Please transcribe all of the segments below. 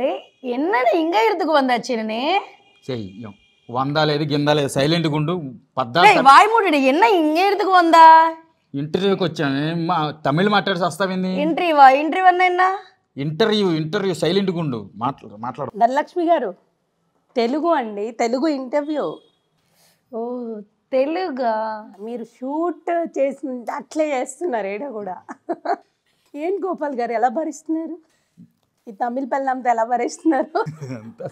டே என்னடா இங்க இடத்துக்கு வந்தாச்சுனே செய்யும் వందలేదు గిందలేదు సైలెంట్ గుండు వాయి మూడి ఎన్న ఇంగ இடத்துக்கு வந்தா ఇంటర్వ్యూకి వచ్చాను తమిళ మాట్లాడి వస్తావింది ఇంటర్వ్యూ అన్న ఇంటర్వ్యూ సైలెంట్ గుండు మాట్లాడు ధనలక్ష్మి గారు తెలుగు అండి తెలుగు ఇంటర్వ్యూ ఓ తెలుగా మీరు షూట్ చేసి అట్లే చేస్తున్నారు ఏడ కూడా ఏం గోపాల్ గారు ఎలా భరిస్తున్నారు ఈ తమిళ పిల్లంతా ఎలా భరిస్తున్నారు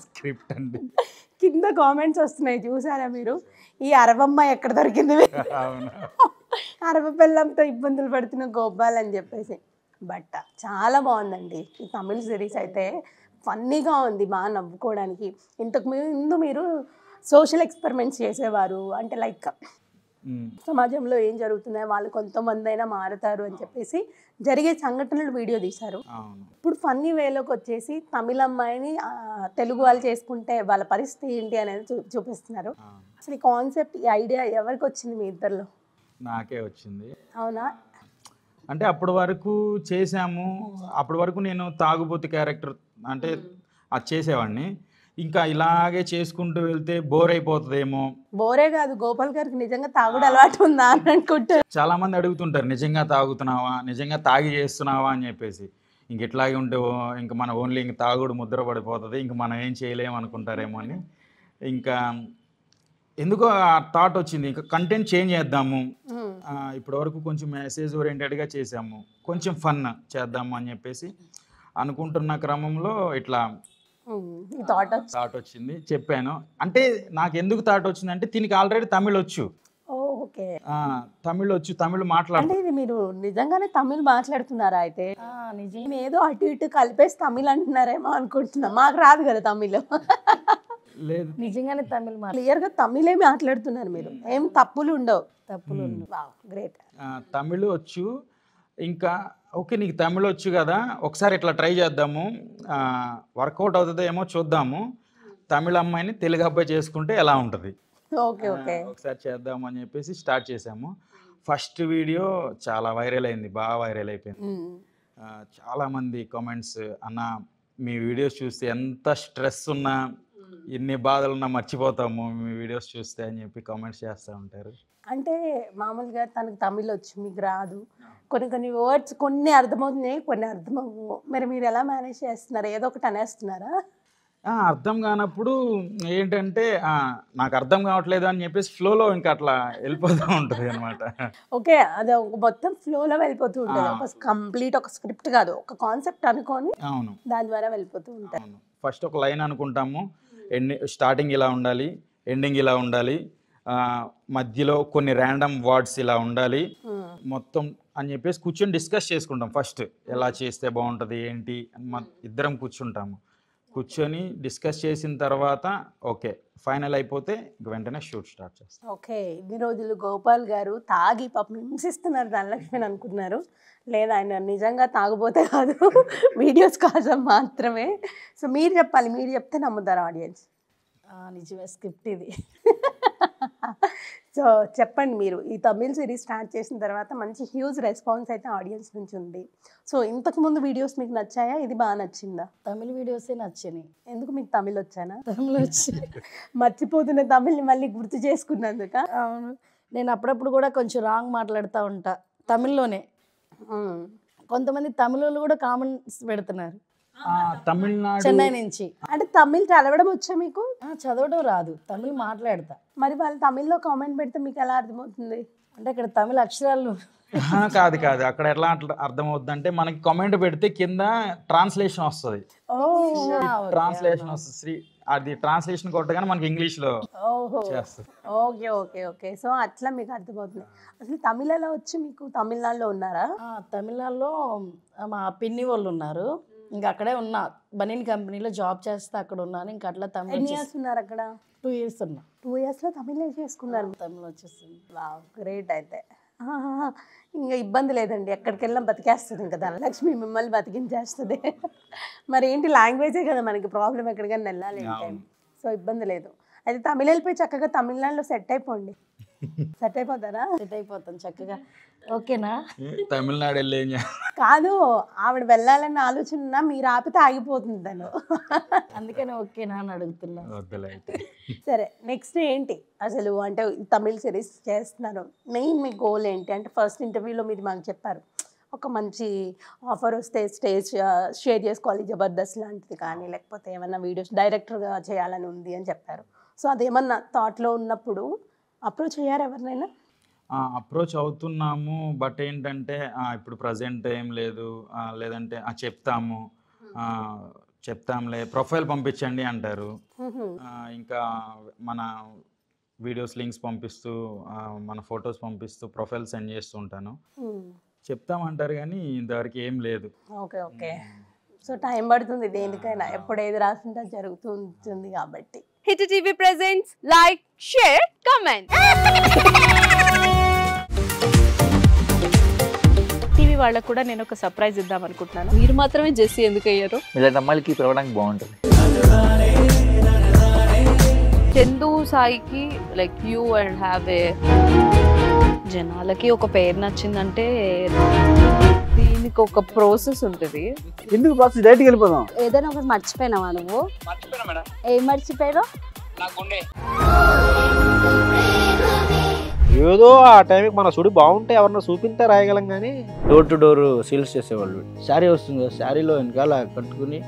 స్క్రిప్ట్ అండి కింద కామెంట్స్ వస్తున్నాయి చూసారా మీరు ఈ అరవమ్మ ఎక్కడ దొరికింది అరవ పిల్లంతో ఇబ్బందులు పడుతున్న గోపాల్ అని చెప్పేసి బట్ చాలా బాగుందండి ఈ తమిళ సిరీస్ అయితే ఫన్నీగా ఉంది బాగా నవ్వుకోవడానికి ఇంతకు ముందు మీరు సోషల్ ఎక్స్పెరిమెంట్స్ చేసేవారు అంటే లైక్ సమాజంలో ఏం జరుగుతున్నాయో వాళ్ళు కొంతమంది అయినా మారుతారు అని చెప్పేసి జరిగే సంఘటనలు వీడియో తీశారు ఇప్పుడు ఫన్నీ వేలోకి వచ్చేసి తమిళ అమ్మాయిని తెలుగు వాళ్ళు చేసుకుంటే వాళ్ళ పరిస్థితి ఏంటి అనేది చూపిస్తున్నారు అసలు ఈ కాన్సెప్ట్ ఈ ఐడియా ఎవరికి వచ్చింది మీ ఇద్దరిలో నాకే వచ్చింది అవునా అంటే అప్పటి వరకు చేసాము అప్పటి వరకు నేను తాగుబోతు క్యారెక్టర్ అంటే అది చేసేవాడిని ఇంకా ఇలాగే చేసుకుంటూ వెళ్తే బోర్ అయిపోతుందేమో బోరే కాదు గోపాల్ గారికి నిజంగా తాగుడు అలవాటు ఉందా అని అనుకుంటారు చాలా మంది అడుగుతుంటారు నిజంగా తాగుతున్నావా నిజంగా తాగి చేస్తున్నావా అని చెప్పేసి ఇంక ఇట్లాగే ఉంటే ఇంక మన ఓన్లీ ఇంక తాగుడు ముద్ర పడిపోతుంది ఇంక మనం ఏం చేయలేము అనుకుంటారేమో అని ఇంకా ఎందుకో ఆ థాట్ వచ్చింది ఇంకా కంటెంట్ చేంజ్ చేద్దాము ఇప్పటి వరకు కొంచెం మెసేజ్ ఓరియంటెడ్గా చేసాము కొంచెం ఫన్ చేద్దాము అని చెప్పేసి అనుకుంటున్న క్రమంలో ఇట్లా థాట్ వచ్చింది చెప్పాను అంటే నాకు ఎందుకు థాట్ వచ్చిందంటే దీనికి ఆల్రెడీ తమిళ్ వచ్చు తమిళ్ మాట్లాడు ఇది మీరు నిజంగానే తమిళ్ మాట్లాడుతున్నారా అయితే నిజం ఏదో అటు ఇటు కలిపేసి తమిళ్ అంటున్నారేమో అనుకుంటున్నా మాకు రాదు కదా తమిళ్ లేదు నిజంగానే తమిళ్ క్లియర్ గా తమిళే మాట్లాడుతున్నారు మీరు ఏం తప్పులు ఉండవు గ్రేట్ తమిళ్ వచ్చు ఇంకా ఓకే నీకు తమిళ్ వచ్చు కదా ఒకసారి ఇట్లా ట్రై చేద్దాము వర్కౌట్ అవుతుందో ఏమో చూద్దాము తమిళ అమ్మాయిని తెలుగు అబ్బాయి చేసుకుంటే ఎలా ఉంటుంది ఒకసారి చేద్దాము అని చెప్పేసి స్టార్ట్ చేసాము ఫస్ట్ వీడియో చాలా వైరల్ అయింది బాగా వైరల్ అయిపోయింది చాలామంది కామెంట్స్ అన్న మీ వీడియోస్ చూస్తే ఎంత స్ట్రెస్ ఉన్నా ఎన్ని బాధలున్నా మర్చిపోతాము మీ వీడియోస్ చూస్తే అని చెప్పి కామెంట్స్ చేస్తూ ఉంటారు అంటే మామూలుగా తనకు తమిళ్ వచ్చు మీకు రాదు కొన్ని వర్డ్స్ కొన్ని అర్థమవుతున్నాయి కొన్ని అర్థమవు మరి మీరు ఎలా మేనేజ్ చేస్తున్నారు ఏదో ఒకటి అనేస్తున్నారా అర్థం కానప్పుడు ఏంటంటే నాకు అర్థం కావట్లేదు అని చెప్పేసి ఫ్లోలో ఇంకా అట్లా వెళ్ళిపోతూ ఉంటుంది అనమాట ఓకే అది మొత్తం ఫ్లోలో వెళ్ళిపోతూ ఉంటుంది ఒక కంప్లీట్ ఒక స్క్రిప్ట్ కాదు ఒక కాన్సెప్ట్ అనుకొని అవును దాని ద్వారా వెళ్ళిపోతూ ఉంటాయి ఫస్ట్ ఒక లైన్ అనుకుంటాము స్టార్టింగ్ ఇలా ఉండాలి ఎండింగ్ ఇలా ఉండాలి మధ్యలో కొన్ని ర్యాండమ్ వర్డ్స్ ఇలా ఉండాలి మొత్తం అని చెప్పేసి కూర్చొని డిస్కస్ చేసుకుంటాం ఫస్ట్ ఎలా చేస్తే బాగుంటుంది ఏంటి ఇద్దరం కూర్చొని డిస్కస్ చేసిన తర్వాత ఓకే ఫైనల్ అయిపోతే వెంటనే షూట్ స్టార్ట్ చేస్తాం ఓకే ఇన్ని రోజులు గోపాల్ గారు తాగి పాపం హింసిస్తున్నారు ధనలక్ష్మి అనుకుంటున్నారు లేదా ఆయన నిజంగా తాగుపోతే కాదు వీడియోస్ కోసం మాత్రమే సో మీరు చెప్పాలి మీరు చెప్తే నమ్ముతారు ఆడియన్స్ నిజమే స్క్రిప్ట్ ఇది సో చెప్పండి మీరు ఈ తమిళ్ సిరీస్ స్టార్ట్ చేసిన తర్వాత మంచి హ్యూజ్ రెస్పాన్స్ అయితే ఆడియన్స్ నుంచి ఉంది సో ఇంతకుముందు వీడియోస్ మీకు నచ్చాయా ఇది బాగా నచ్చిందా తమిళ్ వీడియోసే నచ్చినాయి ఎందుకు మీకు తమిళ్ వచ్చానా తమిళ్ వచ్చి మర్చిపోతున్న తమిళ్ని మళ్ళీ గుర్తు చేసుకున్నందుక అవును నేను అప్పుడప్పుడు కూడా కొంచెం రాంగ్ మాట్లాడుతూ ఉంటా తమిళ్లోనే కొంతమంది తమిళ కూడా కామెంట్స్ పెడుతున్నారు తమిళనాడు చెన్నై నుంచి అంటే తమిళ్ చదవడం వచ్చా మీకు చదవడం రాదు తమిళ్ మాట్లాడతా మరి వాళ్ళు తమిళ్లో కామెంట్ పెడితే మీకు ఎలా అర్థమవుతుంది అంటే అక్కడ తమిళ అక్షరాలు కాదు అక్కడ ఎట్లా అర్థమవుతుంది అంటే మనకి కామెంట్ పెడితే కింద ట్రాన్స్లేషన్ వస్తుంది అది ట్రాన్స్లేషన్ కొట్టగానే మనకి ఇంగ్లీష్ లో చేస్తుంది ఓకే ఓకే ఓకే సో అట్లా మీకు అర్థమవుతుంది అసలు తమిళ ఎలా వచ్చి మీకు తమిళనాడులో ఉన్నారా తమిళనాడులో మా పిన్ని వాళ్ళు ఉన్నారు ఇంకా అక్కడే ఉన్నా బనీన్ కంపెనీలో జాబ్ చేస్తే అక్కడ ఉన్నాను ఇంకా అట్లా తమిళ ఉన్నారు అక్కడ 2 years ఉన్నా 2 years లో తమిళ చేసుకున్నారు తమిళ వచ్చేస్తుంది గ్రేట్ అయితే ఇంకా ఇబ్బంది లేదండి ఎక్కడికి వెళ్ళినా బతికేస్తుంది ఇంకా ధనలక్ష్మి మిమ్మల్ని బతికించేస్తుంది మరి ఏంటి లాంగ్వేజే కదా మనకి ప్రాబ్లం ఎక్కడికైనా వెళ్ళాలి అంటే సో ఇబ్బంది లేదు అయితే తమిళ వెళ్ళిపోయి చక్కగా తమిళనాడులో సెట్ అయిపోండి. సెట్ అయిపోతారా? సెట్ అయిపోతాను చక్కగా. ఓకేనా? తమిళనాడు వెళ్ళి ఏం కాదు, ఆవిడ వెళ్ళాలన్న ఆలోచన మీరు ఆపితే ఆగిపోతుంది తను. అందుకని ఓకేనా అని అడుగుతున్నా. వద్దులే అయితే. సరే, నెక్స్ట్ ఏంటి అసలు? అంటే తమిళ సిరీస్ చేస్తున్నారు, మెయిన్ మీ గోల్ ఏంటి? అంటే ఫస్ట్ ఇంటర్వ్యూలో మీరు మాకు చెప్పారు ఒక మంచి ఆఫర్ వస్తే స్టేజ్ షేర్ చేసుకోవాలి జబర్దస్త్ లాంటిది కానీ, లేకపోతే ఏమన్నా వీడియోస్ డైరెక్టర్గా చేయాలని ఉంది అని చెప్పారు. సో అదేమన్నా థాట్లో ఉన్నప్పుడు అప్రోచ్ అయ్యారు ఎవరినైనా? అప్రోచ్ అవుతున్నాము, బట్ ఏంటంటే ఇప్పుడు ప్రజెంట్ ఏం లేదు, లేదంటే చెప్తాంలే ప్రొఫైల్ పంపించండి అంటారు. ఇంకా మన వీడియోస్ లింక్స్ పంపిస్తూ మన ఫొటోస్ పంపిస్తూ ప్రొఫైల్ సెండ్ చేస్తూ ఉంటాను. చెప్తామంటారు కానీ ఇంతవరకు ఏం లేదు. Okay okay. సో టైం పడుతుంది దేనికైనా, ఎప్పుడు ఏది రాసింటే జరుగుతూ ఉంటుంది కాబట్టి. Hit TV presents like, share, comment. TV వాళ్ళకు కూడా నేను ఒక సర్ప్రైజ్ ఇద్దాం అనుకుంటున్నాను. మీరు మాత్రమే జెస్సీ ఎందుకు అయ్యారు? ఇలాంటి అమ్మాయిలకి పిలవడానికి బాగుంటుంది. చందు సాయికి like you and have a, జనాలకి ఒక పేరు నచ్చిందంటే దీనికి ఒక ప్రాసెస్ ఉంటుంది. ఎందుకు ప్రాసెస్? డైరెక్ట్గా వెళ్ళిపోదాం. ఏదైనా ఒకటి మర్చిపోయినావా నువ్వు? ఏం మర్చిపోయావు? ఏదో ఆ టైంకి మన సుడి బాగుంటే ఎవరన్నా చూపిస్తే రాయగలం కానీ డోర్ టు డోర్ సేల్స్ చేసేవాళ్ళు. శారీ వస్తుంది, శారీలో వెనకాల కట్టుకుని